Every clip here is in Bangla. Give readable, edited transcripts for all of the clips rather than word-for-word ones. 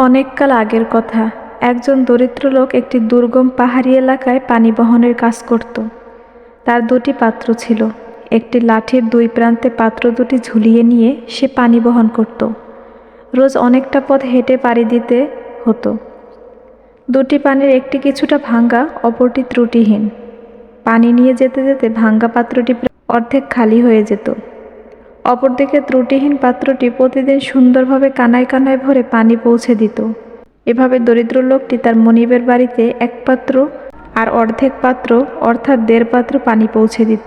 অনেককাল আগের কথা। একজন দরিদ্র লোক একটি দুর্গম পাহাড়ি এলাকায় পানি বহনের কাজ করত। তার দুটি পাত্র ছিল। একটি লাঠির দুই প্রান্তে পাত্র দুটি ঝুলিয়ে নিয়ে সে পানি বহন করত। রোজ অনেকটা পথ হেঁটে পাড়ি দিতে হতো। দুটি পানির একটি কিছুটা ভাঙ্গা, অপরটি ত্রুটিহীন। পানি নিয়ে যেতে যেতে ভাঙ্গা পাত্রটি প্রায় অর্ধেক খালি হয়ে যেত। অপরদিকে ত্রুটিহীন পাত্রটি প্রতিদিন সুন্দরভাবে কানায় কানায় ভরে পানি পৌঁছে দিত। এভাবে দরিদ্র লোকটি তার মনিবের বাড়িতে এক পাত্র আর অর্ধেক পাত্র অর্থাৎ 1.5 পাত্র পানি পৌঁছে দিত।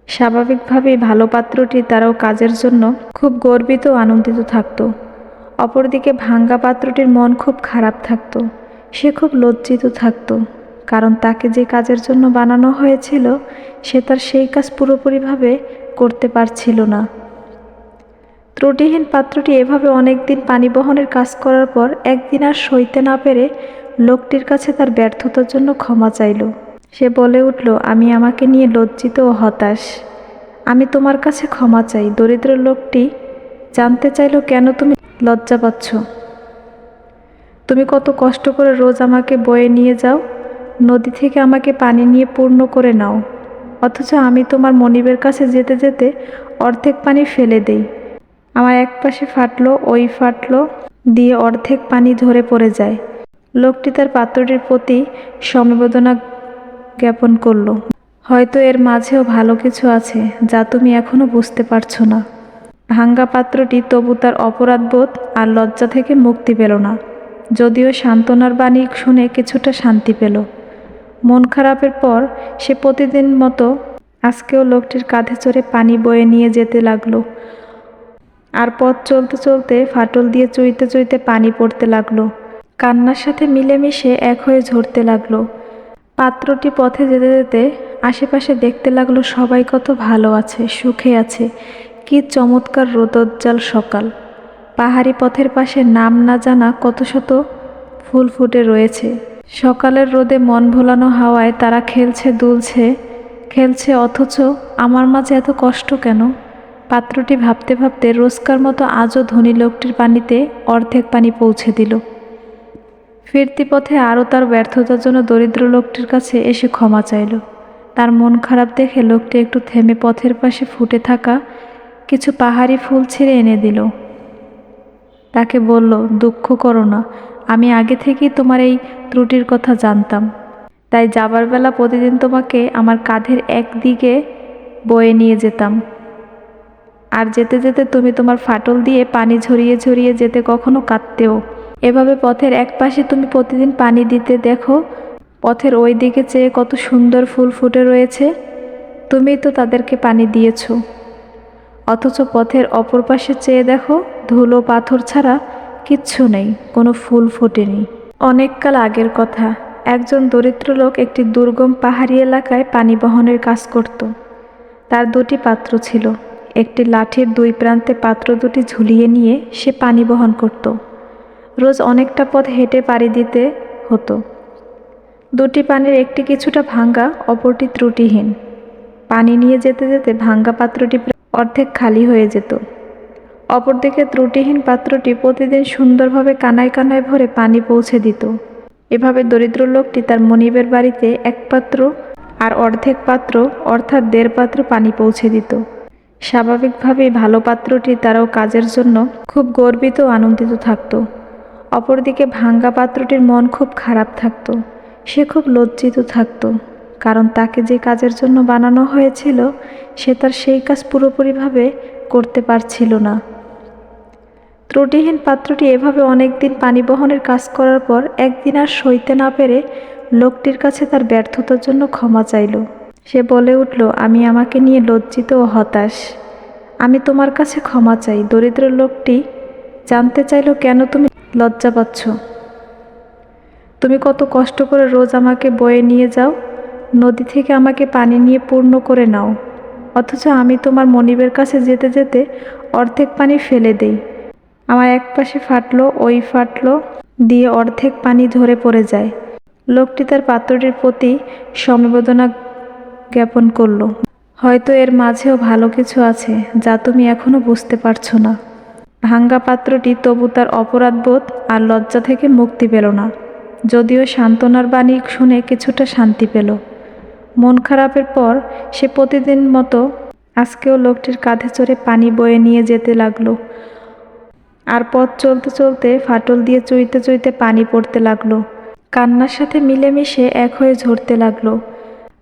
স্বাভাবিকভাবেই ভালো পাত্রটি তারাও কাজের জন্য খুব গর্বিত ও আনন্দিত থাকত। অপরদিকে ভাঙ্গা পাত্রটির মন খুব খারাপ থাকত। সে খুব লজ্জিত থাকত, কারণ তাকে যে কাজের জন্য বানানো হয়েছিল সে তার সেই কাজ পুরোপুরিভাবে করতে পারছিল না। ত্রুটিহীন পাত্রটি এভাবে অনেকদিন পানি বহনের কাজ করার পর একদিন আর সইতে না পেরে লোকটির কাছে তার ব্যর্থতার জন্য ক্ষমা চাইল। সে বলে উঠল, আমি আমাকে নিয়ে লজ্জিত ও হতাশ। আমি তোমার কাছে ক্ষমা চাই। দরিদ্র লোকটি জানতে চাইল, কেন তুমি লজ্জা পাচ্ছ? তুমি কত কষ্ট করে রোজ আমাকে বয়ে নিয়ে যাও, নদী থেকে আমাকে পানি নিয়ে পূর্ণ করে নাও, অথচ আমি তোমার মনিবের কাছে যেতে যেতে অর্ধেক পানি ফেলে দেই। আমার এক পাশে ফাটলো, ওই ফাটলো দিয়ে অর্ধেক পানি ঝরে পড়ে যায়। লোকটি তার পাত্রটির প্রতি সমবেদনা জ্ঞাপন করল। হয়তো এর মাঝেও ভালো কিছু আছে যা তুমি এখনো বুঝতে পারছো না। ভাঙ্গা পাত্রটি তবু তার অপরাধবোধ আর লজ্জা থেকে মুক্তি পেল না, যদিও সান্ত্বনার বাণী শুনে কিছুটা শান্তি পেল। মন খারাপের পর সে প্রতিদিন মতো আজকেও লোকটির কাঁধে চড়ে পানি বয়ে নিয়ে যেতে লাগলো। আর পথ চলতে চলতে ফাটল দিয়ে চুইতে চুইতে পানি পড়তে লাগলো, কান্নার সাথে মিলেমিশে এক হয়ে ঝরতে লাগলো। পাত্রটি পথে যেতে যেতে আশেপাশে দেখতে লাগলো সবাই কত ভালো আছে, সুখে আছে। কি চমৎকার রোদোজ্জ্বল সকাল! পাহাড়ি পথের পাশে নাম না জানা কত শত ফুল ফুটে রয়েছে। সকালের রোদে মন ভোলানো হাওয়ায় তারা খেলছে, অথচ আমার মাঝে এত কষ্ট কেন? পাত্রটি ভাবতে ভাবতে রোজকার মতো আজও ধনী লোকটির পানিতে অর্ধেক পানি পৌঁছে দিল। ফিরতি পথে আরও তার ব্যর্থতার জন্য দরিদ্র লোকটির কাছে এসে ক্ষমা চাইল। তার মন খারাপ দেখে লোকটি একটু থেমে পথের পাশে ফুটে থাকা কিছু পাহাড়ি ফুল ছিঁড়ে এনে দিল। তাকে বলল, দুঃখ করো না, আমি আগে থেকেই তোমার এই ত্রুটির কথা জানতাম, তাই যাবার বেলা প্রতিদিন তোমাকে আমার কাঁধের একদিকে বয়ে নিয়ে যেতাম। আর যেতে যেতে তুমি তোমার ফাটল দিয়ে পানি ঝরিয়ে ঝরিয়ে যেতে কখনো কাঁদতেও। এভাবে পথের এক পাশে তুমি প্রতিদিন পানি দিতে, দেখো পথের ওই দিকে চেয়ে কত সুন্দর ফুল ফুটে রয়েছে, তুমিই তো তাদেরকে পানি দিয়েছ। অথচ পথের অপর পাশে চেয়ে দেখো, ধুলো পাথর ছাড়া কিচ্ছু নেই, কোনো ফুল ফোটেনি। অনেককাল আগের কথা। একজন দরিদ্র লোক একটি দুর্গম পাহাড়ি এলাকায় পানি বহনের কাজ করত। তার দুটি পাত্র ছিল। একটি লাঠির দুই প্রান্তে পাত্র দুটি ঝুলিয়ে নিয়ে সে পানি বহন করত। রোজ অনেকটা পথ হেঁটে পাড়ি দিতে হতো। দুটি পানির একটি কিছুটা ভাঙ্গা, অপরটি ত্রুটিহীন। পানি নিয়ে যেতে যেতে ভাঙ্গা পাত্রটি প্রায় অর্ধেক খালি হয়ে যেত। অপরদিকে ত্রুটিহীন পাত্রটি প্রতিদিন সুন্দরভাবে কানায় কানায় ভরে পানি পৌঁছে দিত। এভাবে দরিদ্র লোকটি তার মনিবের বাড়িতে এক পাত্র আর অর্ধেক পাত্র অর্থাৎ 1.5 পাত্র পানি পৌঁছে দিত। স্বাভাবিকভাবেই ভালো পাত্রটি তারাও কাজের জন্য খুব গর্বিত ও আনন্দিত থাকত। অপরদিকে ভাঙ্গা পাত্রটির মন খুব খারাপ থাকত। সে খুব লজ্জিত থাকত, কারণ তাকে যে কাজের জন্য বানানো হয়েছিল সে তার সেই কাজ পুরোপুরিভাবে করতে পারছিল না। ত্রুটিহীন পাত্রটি এভাবে অনেকদিন পানি বহনের কাজ করার পর একদিন আর সইতে না পেরে লোকটির কাছে তার ব্যর্থতার জন্য ক্ষমা চাইল। সে বলে উঠল, আমি আমাকে নিয়ে লজ্জিত ও হতাশ। আমি তোমার কাছে ক্ষমা চাই। দরিদ্র লোকটি জানতে চাইল, কেন তুমি লজ্জা পাচ্ছ? তুমি কত কষ্ট করে রোজ আমাকে বয়ে নিয়ে যাও, নদী থেকে আমাকে পানি নিয়ে পূর্ণ করে নাও, অথচ আমি তোমার মনিবের কাছে যেতে যেতে অর্ধেক পানি ফেলে দেই। আমার এক পাশে ফাটলো, ওই ফাটলো দিয়ে অর্ধেক পানি ঝরে পড়ে যায়। লোকটি তার পাত্রটির প্রতি সমবেদনা জ্ঞাপন করল। হয়তো এর মাঝেও ভালো কিছু আছে যা তুমি এখনো বুঝতে পারছো না। ভাঙ্গা পাত্রটি তবু তার অপরাধবোধ আর লজ্জা থেকে মুক্তি পেল না। যদিও সান্ত্বনার বাণী শুনে কিছুটা শান্তি পেল। মন খারাপের পর সে প্রতিদিন মতো আজকেও লোকটির কাঁধে চড়ে পানি বয়ে নিয়ে যেতে লাগলো। আর পথ চলতে চলতে ফাটল দিয়ে চুইতে চুইতে পানি পড়তে লাগলো, কান্নার সাথে মিলেমিশে এক হয়ে ঝরতে লাগলো।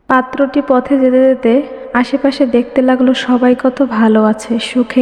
পাত্রটি পথে যেতে যেতে আশেপাশে দেখতে লাগলো সবাই কত ভালো আছে, সুখে